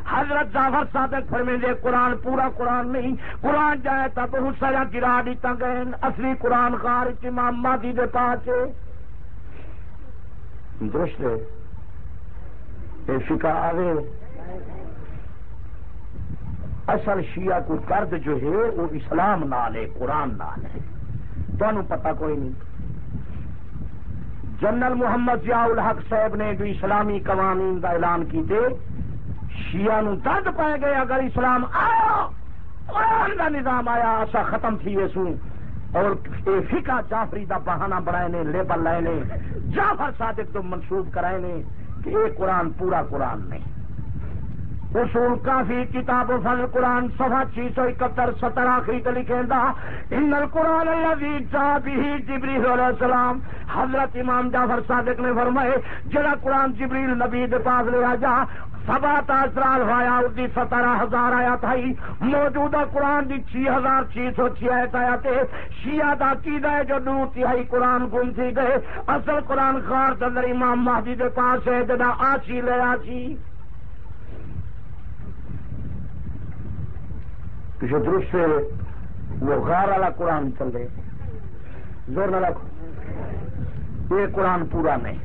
حضرت جعفر صادق فرمیندے قرآن پورا قرآن نہیں، قرآن جائے تا تو حصہ یا گرا دیتا گئے، اصلی قرآن خار امام مہدی دے پاس ہے۔ درست ہے، یہ فقہ آوے اصل شیعہ کو درد جو ہے وہ اسلام نال ہے، قرآن نال ہے، تانوں پتہ کوئی نہیں۔ جنرل محمد ضیاء الحق صاحب نے جو اسلامی قوانین کا اعلان کیتے، شیعہ نو درد پائے گئے اگر اسلام آیا، قرآن کا نظام آیا ایسا ختم تھی سوں، اور اے فقہ جعفری دا بہانہ بنائے نے، لیبل لائے نے، جعفر صادق تو منسوب کرائے نے کہ یہ قرآن پورا قرآن نہیں۔ اصول کافی کتاب و فضل قرآن صفحہ 671 70 آخری کا لکھیں دا ان القرآن الذی جاء به جبریل علیہ السلام، حضرت امام جعفر صادق نے فرمائے جڑا قرآن جبریل نبی دے پاس لے آجا 7,000 آیا اس دی 17,000 آیات ہے، موجودہ قرآن دی 6,606 آیات ہے۔ شیعہ دا عقیدہ ہے جو 2/3 قرآن گم تھی گئے، اصل قرآن خار اندر امام مہدی دے پاس ہے جدا آچی لے آچی جو درست سے وہ غار والا قرآن چلے، زور نہ رکھو، یہ قرآن پورا نہیں۔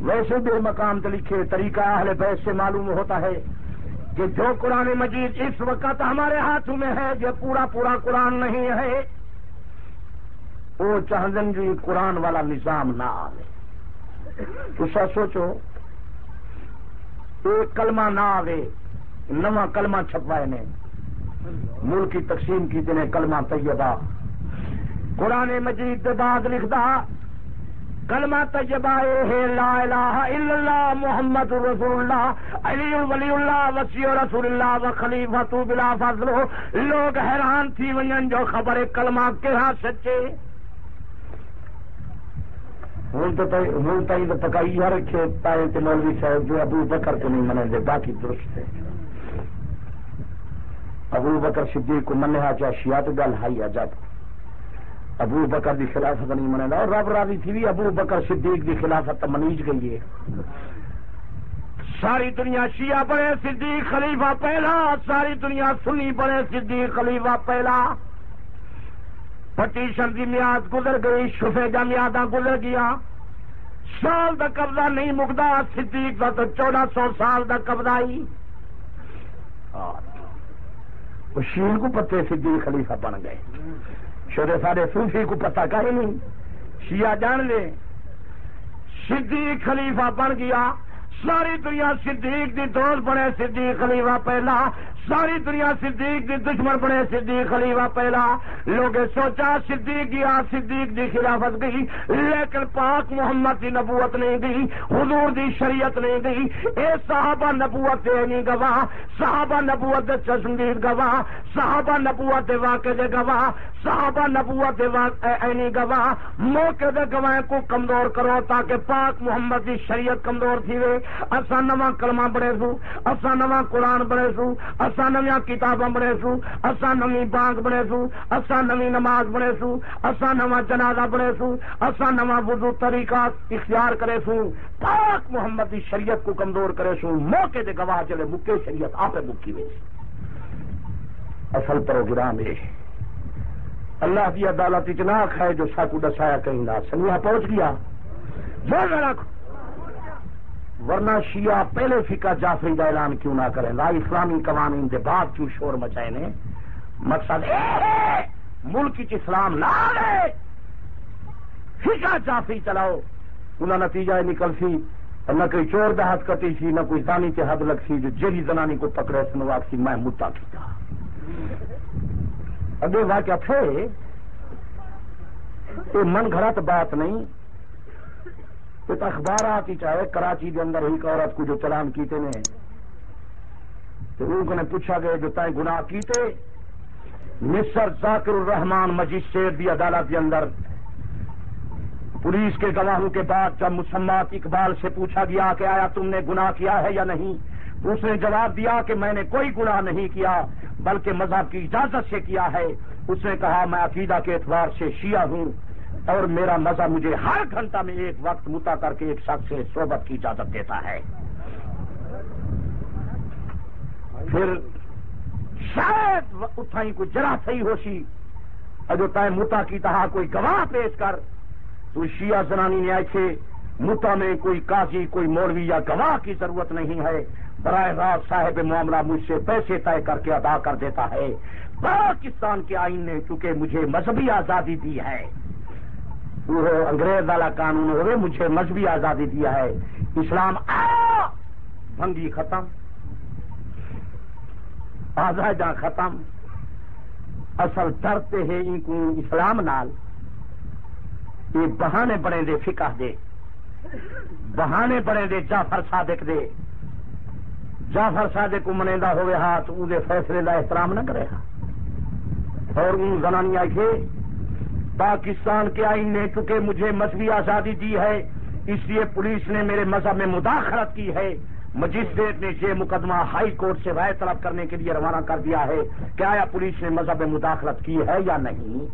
ویسے بھی مقام تو لکھے طریقہ اہل بیت سے معلوم ہوتا ہے کہ جو قرآن مجید اس وقت ہمارے ہاتھوں میں ہے جو پورا پورا قرآن نہیں ہے، وہ چاہدن جی قرآن والا نظام نہ آئے۔ تو سوچو ایک کلمہ نہ آئے، نواں کلمہ چھپوائے نے، ملک کی تقسیم کی جنہیں کلمہ طیبہ، قرآن مجید کے بعد لکھدا کلمہ طیبہ ہے لا الہ الا اللہ محمد رسول اللہ علی ولی اللہ وصی رسول اللہ و خلیفۃ بلا فضل۔ لوگ حیران تھی ونجن جو خبر کلمہ کہاں سچے، ہوں تو پکائی ہر کھیت پائے کہ مولوی صاحب جو ابو بکر کو نہیں منیں دے، باقی درست ہے۔ ابو بکر صدیق کو مننے چاہ شیعہ تو گل ہائی عجب، ابو بکر دی خلافت نہیں منے، اور رب راضی تھی بھی ابو بکر صدیق دی خلافت منیج گئی ہے۔ ساری دنیا شیعہ بنے صدیق خلیفہ پہلا، ساری دنیا سنی بنے صدیق خلیفہ پہلا۔ پٹیشن کی میعاد گزر گئی، شفے کا میادہ گزر گیا، سال کا قبضہ نہیں مکتا، صدیق کا تو 1400 سال کا قبضہ ہی۔ شیعہ کو پتے صدیق خلیفہ بن گئے، شورے سارے صوفی کو پتہ کہیں نہیں، شیعہ جان لے صدیق خلیفہ بن گیا، ساری دنیا صدیق دی دوست بنے صدیق خلیفہ پہلا، ساری دنیا صدیق دی دشمن بنے صدیق خلیفہ پہلا۔ لوگ سوچا صدیق گیا، صدیق دی خلافت گئی، لیکن پاک محمد دی نبوت نہیں گئی، حضور دی شریعت نہیں گئی، اے صحابہ نبوت دے نہیں گواہ، صحابہ نبوت دے چشمدید گواہ، صحابہ نبوت دے واقع دے گواہ، صحابہ نبوت دے نہیں گواہ۔ موقع دے گواہ کو کمزور کرو تاکہ پاک محمد دی شریعت کمزور تھی وے۔ اساں نواں کلمہ بڑے سو، اساں نواں قرآن بڑے سو، اساں نویاں کتاباں بڑے سو، اساں نویں بانگ بڑے سو، اساں نویں نماز بڑے سو، اساں نواں جنازہ بڑے سو، اساں نواں وضو طریقہ اختیار کرے سو، پاک محمد دی شریعت کو کمزور کرے سو۔ موقع دے گواہ جڑے مکے شریعت آپ مکی وے۔ اصل پروگرام ہے اللہ کی عدالت اتنا ہے جو ساکو دسایا کہیں نہ سنیا پہنچ گیا جو رکھ، ورنہ شیعہ پہلے فقہ جعفری کا اعلان کیوں نہ کریں، لا اسلامی قوانین کے بعد کیوں شور مچائے نے؟ مقصد ملک اسلام نہ آئے، فقہ جعفری چلاؤ، انہیں نتیجہ نکل سی نہ کوئی چور دا ہاتھ کٹی سی، نہ کوئی زانی کے حد لگ سی، جو جیری زنانی کو پکڑے سنواق سی میں متا کیتا۔ اگے واقعہ تھے یہ من گھڑت بات نہیں، تو اخبارات ہی چاہے کراچی کے اندر ایک عورت کو جو چلان کیتے نے، تو انہوں نے پوچھا گیا جو تائیں گناہ کیتے، مصر ذاکر الرحمان مجسٹریٹ دی عدالت کے اندر پولیس کے گواہوں کے بعد جب مسمات اقبال سے پوچھا گیا کہ آیا تم نے گناہ کیا ہے یا نہیں، اس نے جواب دیا کہ میں نے کوئی گناہ نہیں کیا بلکہ مذہب کی اجازت سے کیا ہے۔ اس نے کہا میں عقیدہ کے اعتبار سے شیعہ ہوں اور میرا مذہب مجھے ہر گھنٹہ میں ایک وقت متا کر کے ایک شخص سے صحبت کی اجازت دیتا ہے۔ پھر شاید اتھائی کوئی جرا صحیح ہو سی اجو تائیں متا کی تہا کوئی گواہ پیش کر تو شیعہ زنانی نے ایسے متا میں کوئی قاضی کوئی مولوی یا گواہ کی ضرورت نہیں ہے، براہ راست صاحب معاملہ مجھ سے پیسے طے کر کے ادا کر دیتا ہے۔ پاکستان کے آئین نے چونکہ مجھے مذہبی آزادی دی ہے، وہ انگریز والا قانون ہوئے مجھے مذہبی آزادی دیا ہے، اسلام بھنگی ختم، آزاداں ختم۔ اصل ڈرتے ہیں ان کو اسلام نال یہ بہانے بڑے دے فقہ دے، بہانے بڑے دے جعفر صادق دے، جعفر صادق کو منیندہ ہوئے ہاتھ ان دے فیصلے کا احترام نہ کرے گا، اور ان زنانیاں کے پاکستان کے آئین نے چونکہ مجھے مذہبی آزادی دی ہے اس لیے پولیس نے میرے مذہب میں مداخلت کی ہے، مجسٹریٹ نے یہ مقدمہ ہائی کورٹ سے رائے طلب کرنے کے لیے روانہ کر دیا ہے کہ آیا پولیس نے مذہب میں مداخلت کی ہے یا نہیں۔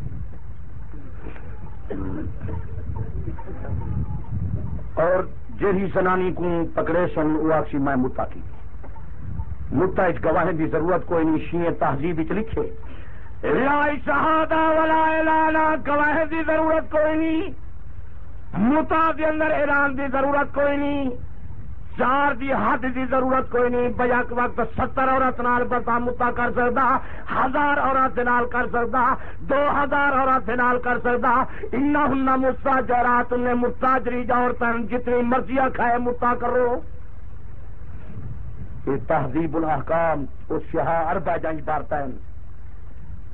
اور جہی زنانی کو پکڑے سن وہ آخسی میں متا کی متا اس گواہ کی ضرورت کوئی نہیں، شیعہ تہذیب لکھے لا شہادہ ولا اعلان، گواہ کی ضرورت کوئی نہیں، متا کے اندر اعلان کی ضرورت کوئی نہیں، چار دی حد دی ضرورت کوئی نہیں، بیک وقت 70 عورت نال بتا متا کر سکتا، 1000 عورت نال کر سکتا، 2000 عورت نال کر سکتا، انہن مستاجرات، انہیں مستاجری عورتیں جتنی مرضی کھائے متا کرو۔ یہ تہذیب الاحکام اس شہا اربع جنگ بارتا ہے،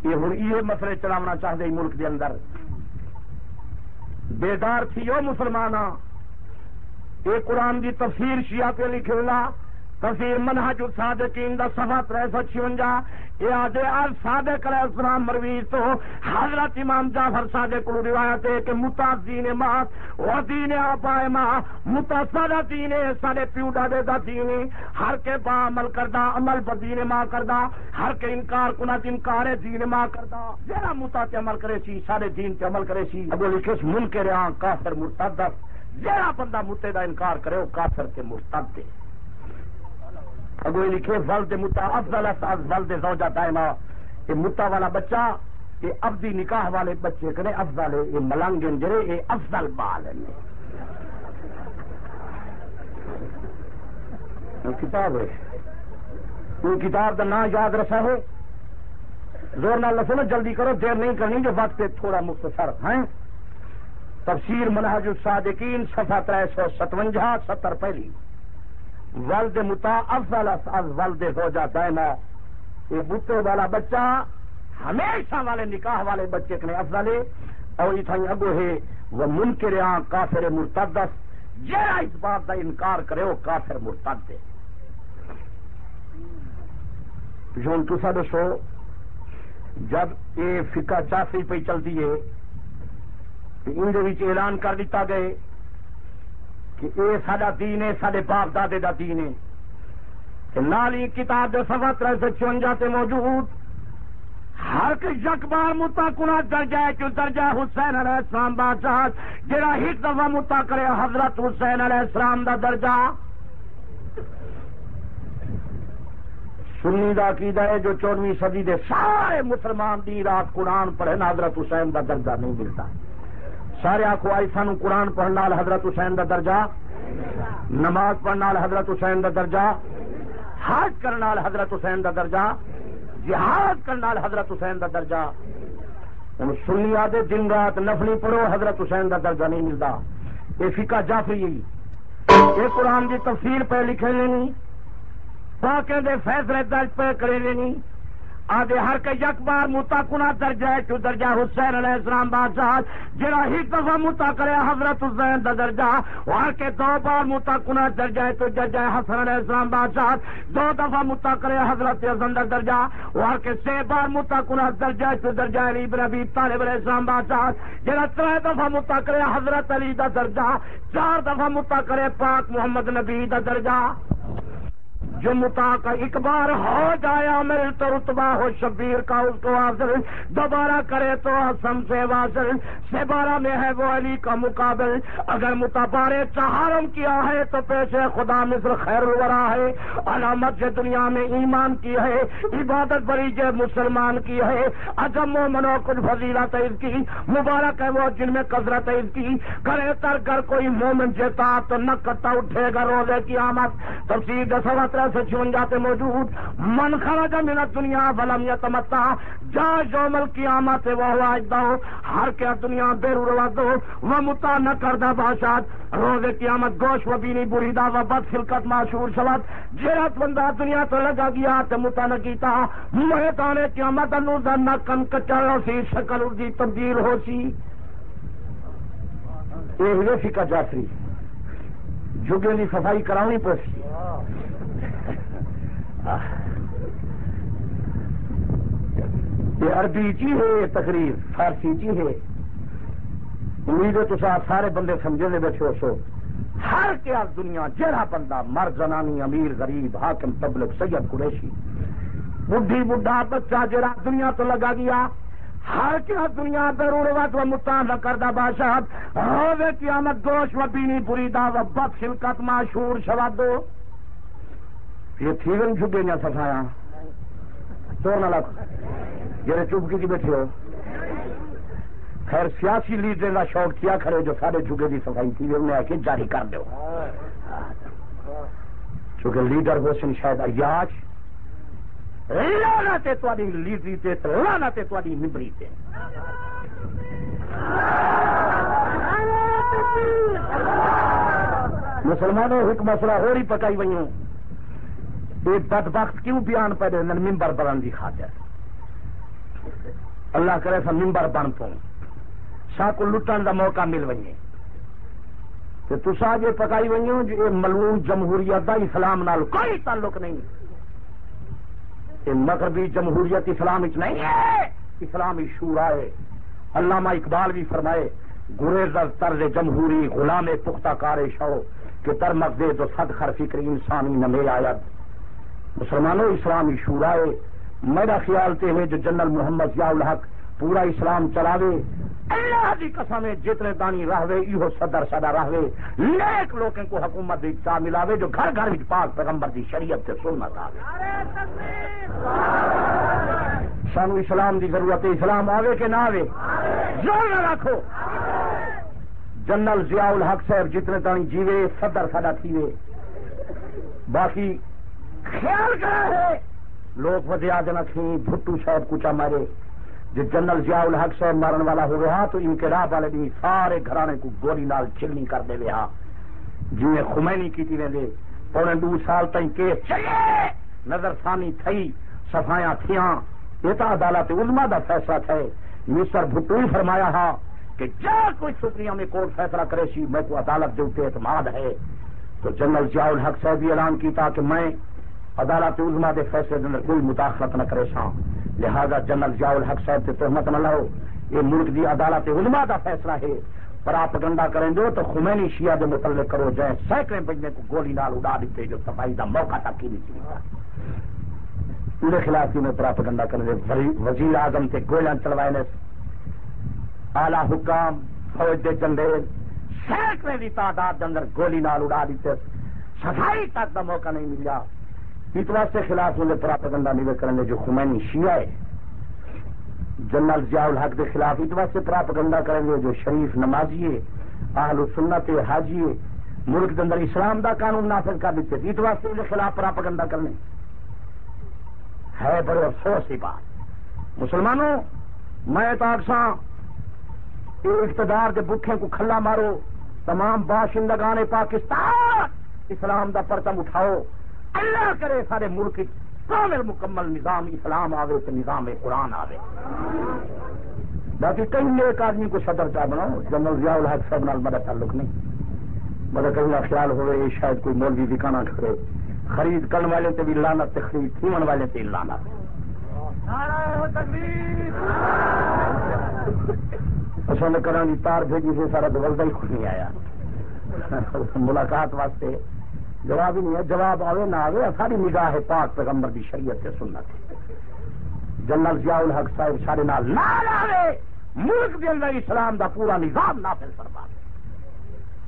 یہ ہوں یہ مسئلے چلاونا چاہتے ملک کے اندر۔ بیدار تھی ہو مسلمانہ، یہ قرآن کی تفسیر شیعہ پہ لکھے لا، تفسیر منہج الصادقین دا صفحہ 356، یہ آدھے صادق علیہ السلام مروی تو حضرت امام جعفر صادق کو روایت ہے کہ متا دین مات و دین آبا ماں، متا سارا دین ہے سارے پیو ڈاڈے دا دین، ہر کے با عمل کردہ عمل پر دین ماں کردہ، ہر کے انکار کنات انکار دین ماں کردہ، جہاں متا تے عمل کرے سی سارے دین تے عمل کرے سی، ابو لکھے منکر کافر مرتد، جہاں بندہ متے دا انکار کرے وہ کافر کے مرتد دے۔ اگو لکھے ولد متا افضل از ولد زوجہ دائمہ، یہ متا والا بچہ یہ ابدی نکاح والے بچے کرے افضل ہے، یہ ملنگن جرے یہ افضل بال ہے۔ کتاب ہے کوئی کتاب کا نام یاد رکھا ہو، زور نہ لسو نا، جلدی کرو، دیر نہیں کرنی جو وقت تھوڑا مختصر ہیں۔ تفسیر منہج الصادقین صفحہ 357 70 پہلی، ولد متا افضل از ولد زوجہ دائمہ، یہ بتے والا بچہ ہمیشہ والے نکاح والے بچے کے افضل ہے، اور اتھائی اگو ہے وہ منکر کافر مرتد، جہاں اس بات کا انکار کرے وہ کافر مرتد ہے۔ جو تسا دسو جب یہ فقہ جعفری پہ چلتی ہے ان اعلان کر دیتا گئے کہ اے ساڈا دین ہے، سارے باپ دادے دا دین ہے، نالی کتاب جو صفحہ 356 تے موجود ہر یک بار متا کنا درجہ ہے کہ درجہ حسین علیہ السلام بادشاہ جڑا ایک دفعہ متا کرے حضرت حسین علیہ السلام دا درجہ۔ سنی دا عقیدہ ہے جو 14ویں صدی دے سارے مسلمان دی رات قرآن پڑھے حضرت حسین دا درجہ نہیں ملتا، سارے آخو آئی سانو قرآن پڑھنے حضرت حسین دا درجہ، نماز پڑھنے حضرت حسین دا درجہ، حج کرنے حضرت حسین دا درجہ، جہاد کرنے حضرت حسین دا درجہ۔ ہوں سنی آدھے دن رات نفلی پڑھو حضرت حسین دا درجہ نہیں ملتا، یہ فقہ جعفری، یہ قرآن کی تفسیر پہ لکھے نہیں، باقی دے فیصلے درج پہ کرے نہیں، آدھے ہر کے یک بار متا کنا درجہ ہے تو درجہ حسین علیہ السلام بادشاہ جڑا ایک دفعہ متا کرے حضرت حسین دا درجہ، ہر کے 2 بار متا کنا درجہ ہے تو درجہ حسن علیہ السلام بادشاہ، 2 دفعہ متا کرے حضرت حسن دا درجہ، ہر کے 6 بار متا کنا درجہ ہے تو درجہ علی بن ابی طالب علیہ السلام بادشاہ، جڑا 3 دفعہ متا کرے حضرت علی دا درجہ، 4 دفعہ متا کرے پاک محمد نبی دا درجہ۔ جو متا کا ایک بار ہو جائے عامل تو رتبہ ہو شبیر کا اس کو حاصل، دوبارہ کرے تو حسن سے واصل، سے بارہ میں ہے وہ علی کا مقابل، اگر متبارے چہارم کیا ہے تو پیشے خدا مصر خیر الورا ہے، علامت سے دنیا میں ایمان کی ہے، عبادت بری جو مسلمان کی ہے، عجم مومنوں کچھ فضیلت اس کی، مبارک ہے وہ جن میں کثرت اس کی، کرے تر کر کوئی مومن جیتا تو نہ کٹا اٹھے گا روزے کی آمد، تفسیر 10 سے 56 موجود، من خرج من الدنیا ولم یتمتع جا یوم القیامت وهو اجدہ، ہر کیا دنیا بے رواد و متا نہ کردہ باشد، روز قیامت گوش و بینی بریدہ و بد خلقت معشور شود، جیرت بندہ دنیا تو لگا گیا تو متا نہ کیتا، میدان قیامت انوزہ نہ کن کچر سی شکل اردی تبدیل ہو سی۔ یہ ہے فقہ جعفری، جگے کی صفائی کراؤنی پوسی، یہ عربی چی ہے، یہ تقریر فارسی چی ہے، امید ہے تو سارے بندے سمجھے دے بیٹھے ہو سو، ہر کیا دنیا جہاں بندہ مرد زنانی امیر غریب حاکم تبلک سید قریشی بڈھی بڈھا بچہ جہاں دنیا تو لگا گیا، ہر کیا دنیا ضرورت و متا نہ کردہ باشد، روز قیامت گوش و بینی بریدہ و بد خلقت معشور شود۔ یہ تھی گن جھگے نہ سفایا تو نہ لگ جڑے چپکی کی بیٹھے ہو، خیر سیاسی لیڈر کا شوق کیا کھڑے جو سارے جھگے کی صفائی تھی انہیں آ کے جاری کر دو، چونکہ لیڈر ہو سن شاید عیاش لانا تے تاری لیڈری تے لانا تے تاری ممبری تے۔ مسلمانوں ایک مسئلہ ہو رہی پکائی وئی ہوں، یہ بدبخت کیوں بیان پہ دے ممبر بنن دی خاطر، اللہ کرے سا ممبر بن پوں سا کو لٹن دا موقع مل وئے تو تسا یہ پکائی وئی ہوں جو ملعون جمہوریت دا اسلام نال کوئی تعلق نہیں، یہ مغربی جمہوریت اسلام وچ نہیں ہے، اسلامی شورا ہے۔ علامہ اقبال بھی فرمائے گریز از طرز جمہوری غلام پختہ کار شو کہ در مغزے تو صد خر فکر انسانی نمے آید۔ مسلمانوں اسلامی شورا ہے، میرا خیال تے ہے جو جنرل محمد ضیاء الحق پورا اسلام چلاوے، اللہ دی قسم ہے جتنے دانی رہوے ایہو صدر صدا رہوے، نیک لوگوں کو حکومت دی چاہ ملاوے جو گھر گھر پاک پیغمبر دی شریعت سے سنت آوے۔ سانو اسلام دی ضرورت ہے، اسلام آوے کہ نہ آوے، زور نہ رکھو۔ جنرل ضیاء الحق صاحب جتنے دانی جیوے صدر صدا تھیوے، باقی خیال کرا ہے لوگ وجہ دینا تھی بھٹو صاحب کچا مارے، جب جنرل ضیاء الحق صاحب مارن والا ہو گیا تو انقلاب والے بھی سارے گھرانے کو گولی نال چلنی کر دے وہاں، جی خمینی کی تھی دے 2.5 سال تک کیس چلے، نظر ثانی تھی، صفائیاں تھیاں، یہ تو عدالت عظمیٰ دا فیصلہ تھے۔ مسٹر بھٹو ہی فرمایا ہا کہ جا کوئی سپریم میں کورٹ فیصلہ کرے سی میں کو عدالت دے اوپر اعتماد ہے، تو جنرل ضیاء الحق صاحب بھی اعلان کیتا کہ میں عدالت عظمیٰ دے فیصلے کے اندر کوئی مداخلت نہ کرے سا، لہذا جنرل ضیاء الحق صاحب سے تہمت نہ لاؤ، یہ ملک دی عدالت عظمیٰ دا فیصلہ ہے، پراپگنڈا کریں جو تو خمینی شیعہ دے متعلق کرو جائے سینکڑے بجنے کو گولی نال اڑا دیتے جو صفائی دا موقع تک ہی نہیں ملتا، انہیں خلاف کی میں پراپگنڈا کرنے وزیر اعظم تے گولیاں چلوائے نے، اعلی حکام فوج دے جنرل سینکڑے دی تعداد اندر گولی نال اڑا دیتے، صفائی تک دا موقع نہیں ملا، اس واسطے خلاف انہیں پراپگنڈا نہیں کرنے جو خمینی شیعہ ہے، جنرل ضیاء الحق کے خلاف اس واسطے پراپگنڈا کریں گے جو شریف نمازی ہے، اہل سنت حاجی ہے، ملک کے اندر اسلام دا قانون نافذ کر دیتے، اس واسطے ان کے خلاف پراپگنڈا کرنے ہے بڑے افسوس کی بات۔ مسلمانوں میں تاکساں اقتدار کے بکھے کو کھلا مارو، تمام باشندگان پاکستان اسلام دا پرچم اٹھاؤ، اللہ کرے سارے ملک کامل مکمل نظام اسلام آوے تو نظام قرآن آوے۔ باقی کہیں ایک آدمی کو صدر چاہ بناؤ، جنرل ضیاء الحق صاحب نال میرا تعلق نہیں، مگر کہیں کا خیال ہوئے یہ شاید کوئی مولوی دکھانا کرے، خرید کرنے والے تے بھی لعنت تے خرید تھیون والے تے لعنت۔ پسند کرنے کی تار بھیجی سے سارا دولتا ہی کچھ نہیں آیا، ملاقات واسطے جواب ہی نہیں ہے. جواب آوے نہ آوے ساری نگاہ ہے پاک پیغمبر کی شریعت سے سنت ہے. جنرل ضیاء الحق صاحب سارے نال نہ آوے ملک کے اندر اسلام دا پورا نظام نافذ فرما دے.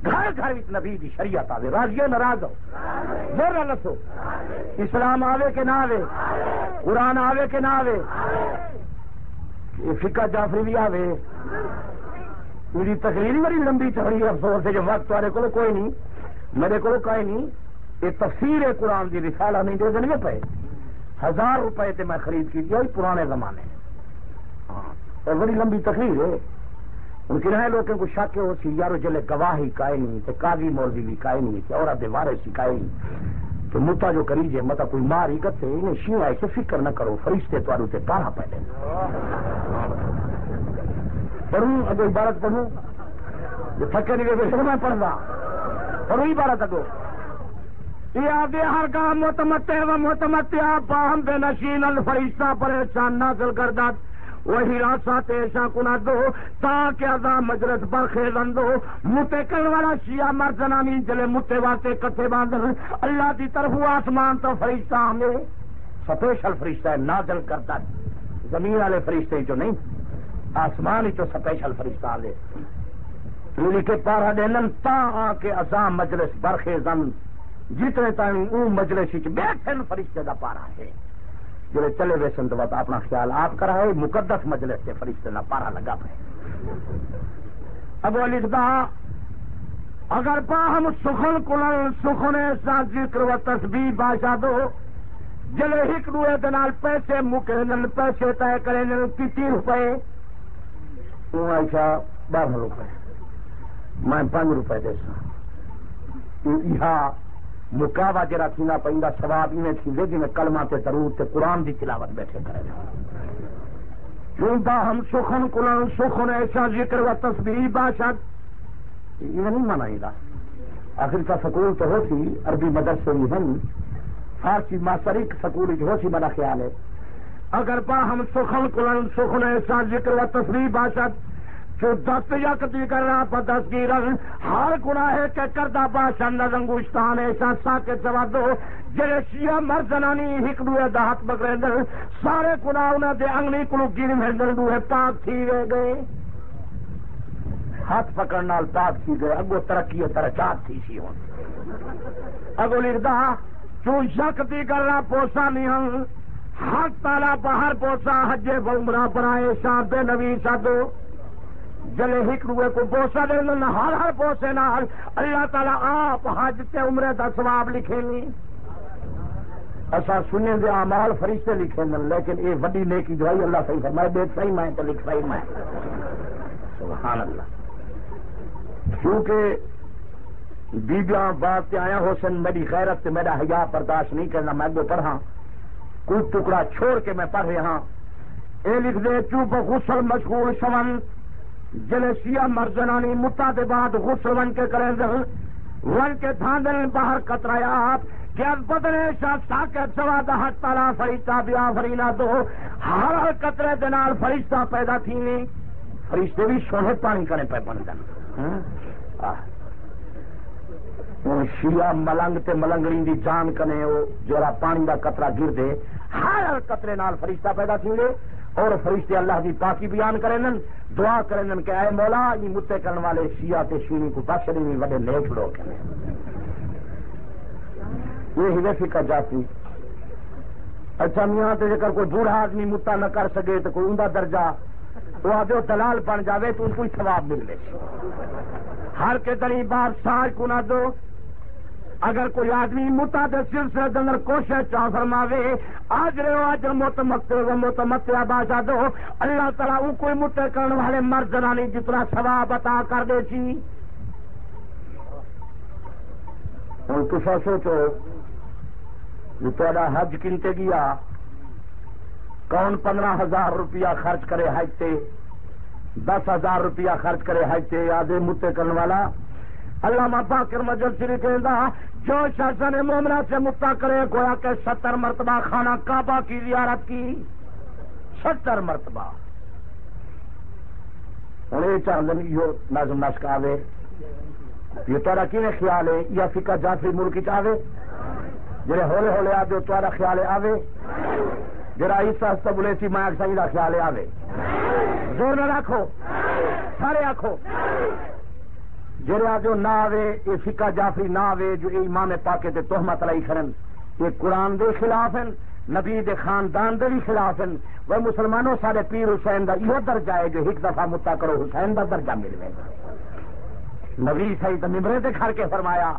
گھر گھر نبی دی شریعت آوے. راضی ہو ناراض ہو بول نہ سو. اسلام آوے کہ نہ آوے, قرآن آوے کہ نہ آوے, فقہ جعفری بھی آوے. میری تقریر بڑی لمبی تقریر افسوس ہے جو وقت تمہارے کو کوئی نہیں, میرے کو کوئی نہیں. یہ تفسیر قرآن دی رسالہ نہیں دے دیں پے 1000 روپے تے میں خرید کی تھی پرانے زمانے اور بڑی لمبی تقریر ہے. ممکن ہے لوگوں کو شک ہو سی یار جلے گواہی کائے نہیں تے قاضی مولوی بھی کائے نہیں تے عورت وارث ہی کائے نہیں تو متا جو کریجے متا کوئی مار ہی گتے انہیں شیو ایسے فکر نہ کرو فرشتے تو تے پارا پہلے پڑھوں اگو عبارت پڑھوں جو تھکے نہیں گئے میں پڑھنا پڑھوں عبارت اگو یاد ہر کام متمتع و متمتع باہم بے نشین الفرشتہ پریشان نازل کرداد وہی راسات ایشا کنا دو تاکہ ازا مجلس برخیزن دو متے کل والا شیعہ مرزنانی جلے متے واسے کٹھے باندھن اللہ دی طرف آسمان تو فرشتہ ہمیں سپیشل فرشتہ ہے نازل کرداد. زمین والے فرشتے جو نہیں آسمان ہی تو سپیشل فرشتہ لے لیلی کے پارا دینن تا آکے ازا مجلس برخیزن جتنے تائیں اون مجلس بیٹھن فرشتے دا پارا ہے جلے چلے وے سن تو اپنا خیال آپ کرا ہے مقدس مجلس سے فرشتے دا پارا لگا پہ. اب وہ لکھتا اگر پا ہم سخن کلن سخن ایسا ذکر و تسبیح باشا دو جلے ہک دوے دنال پیسے مکرنن پیسے طے کرنن 30 روپے وہ ایسا 12 روپے میں 5 روپے دے سا یہاں مکاوا جرا تھینا پہندا ثواب میں تھی جی میں کلمہ تے درود تے قرآن دی تلاوت بیٹھے کرے کیونکہ ہم سخن کلن سخن ایسا ذکر و تسبیح باشد یہ نہیں منائی دا. آخر کا سکول تو ہو سی عربی مدرسے میں ہم فارسی ماسٹری سکول ہو سی میرا خیال ہے. اگر پا ہم سخن کلن سخن ایسا ذکر و تسبیح باشد جو دست یکتی کر رہا پر دست کی رنگ ہر گناہ کے کردہ باشند انگوشتان ایسا ساکت سوا دو جلے شیعہ مرزنانی ہکڑوے دہت بگریندر سارے گناہ انہیں دے انگلی کلو گیر مہندر دوہے پاک تھی گئے ہاتھ پکڑنا پاک تھی گئے اگو ترقی ترچات تھی سی ہوں اگو لکھدا جو یکتی کر رہا پوسا نہیں ہم حق تالا باہر پوسا حجے بمرا برائے شاہ بے نوی سادو جلے ہک روئے کو بوسا دے ہر بوسے نال اللہ تعالیٰ آپ حج تے عمرے دا ثواب لکھیں گے. ایسا سننے دے اعمال فرشتے لکھیں گے لیکن یہ وڈی نیکی دعائی اللہ صحیح فرمائے دیکھ صحیح میں تو لکھ صحیح میں سبحان اللہ. کیونکہ بیبیاں بات تے آیا حسن میری غیرت تے میرا حیا برداشت نہیں کرنا میں وہ پڑھا کوئی ٹکڑا چھوڑ کے میں پڑھ رہا اے لکھ دے چوپ غسل مشغول شون جلے شیعہ مرزنانی متا دے بعد غسل ون کے کریں ون کے دھاندن باہر کترایا آپ کہ از بدنے شاہ ساکت سوا دا حق تالا فرشتہ بیا فرینا دو ہر قطرے دنال فرشتہ پیدا تھی فرشتے بھی سونے پانی کرنے پہ بندن شیعہ ملنگ تے ملنگڑی دی جان کنے جورا پانی دا قطرہ گر دے ہر قطرے نال فرشتہ پیدا تھی اور فرشتے اللہ دی پاکی بیان کریں دعا کریں کہ اے مولا یہ متے کرنے والے شیعہ تے شیعی کو بخش نہیں بڑے نیک لوگ ہیں. یہ ہی فکر جاتی اچھا میاں تے جکر کوئی بوڑھا آدمی متا نہ کر سکے تو کوئی اوندا درجہ تو آدھے دلال بن جاوے تو ان کو ثواب مل لے. ہر کے دلی بات ساج کو نہ دو اگر کوئی آدمی متا دے سلسلے کے اندر کوشش چاہ فرماوے آج رہو آج متمتع باشا دو اللہ تعالیٰ وہ کوئی متے کرنے والے مرد زنانی جتنا ثواب عطا کر دے سی. ہوں تصا سوچو جو تھوڑا حج کنتے گیا کون 15,000 روپیہ خرچ کرے حج تے 10,000 روپیہ خرچ کرے حج تے آدھے متے کرنے والا علامہ باقر مجد شریف کہندا جو شخص نے مومنہ سے متا کرے گویا کہ 70 مرتبہ خانہ کعبہ کی زیارت کی 70 مرتبہ. ہوں یہ چاہتے یہ نظم نسق آوے یہ تارا کینے خیال ہے یا فقہ جعفری ملک چاہے جڑے ہولے ہولے آدھے تارا خیال آوے جڑا عیسیٰ بولے سی میں صحیح کا خیال آوے زور نہ رکھو سارے آخو جڑے آدھے نہ آوے یہ فقہ جعفری نہ آوے جو امام پاک تے تہمت لائی کرن یہ قرآن دے خلاف ہیں نبی دے خاندان دے بھی خلاف ہیں وہ مسلمانوں سارے پیر حسین دا یہ درجہ ہے جو ایک دفعہ متا کرو حسین دا درجہ ملے نبی صحیح ممبرے تے کھڑ کے فرمایا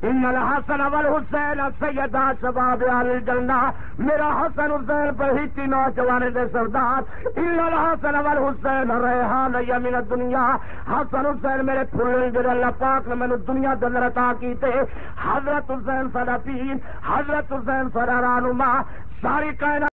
ان الحسن والحسین سیدا شباب اہل الجنہ میرا حسن حسین پر ہی تین نوجوان دے سردار ان الحسن والحسین ریحان من الدنیا حسن حسین میرے پھول جو اللہ پاک نے مینوں دنیا دے اندر عطا کیتے حضرت حسین ساڈا پیر حضرت حسین ساڈا رہنما ساری کائنات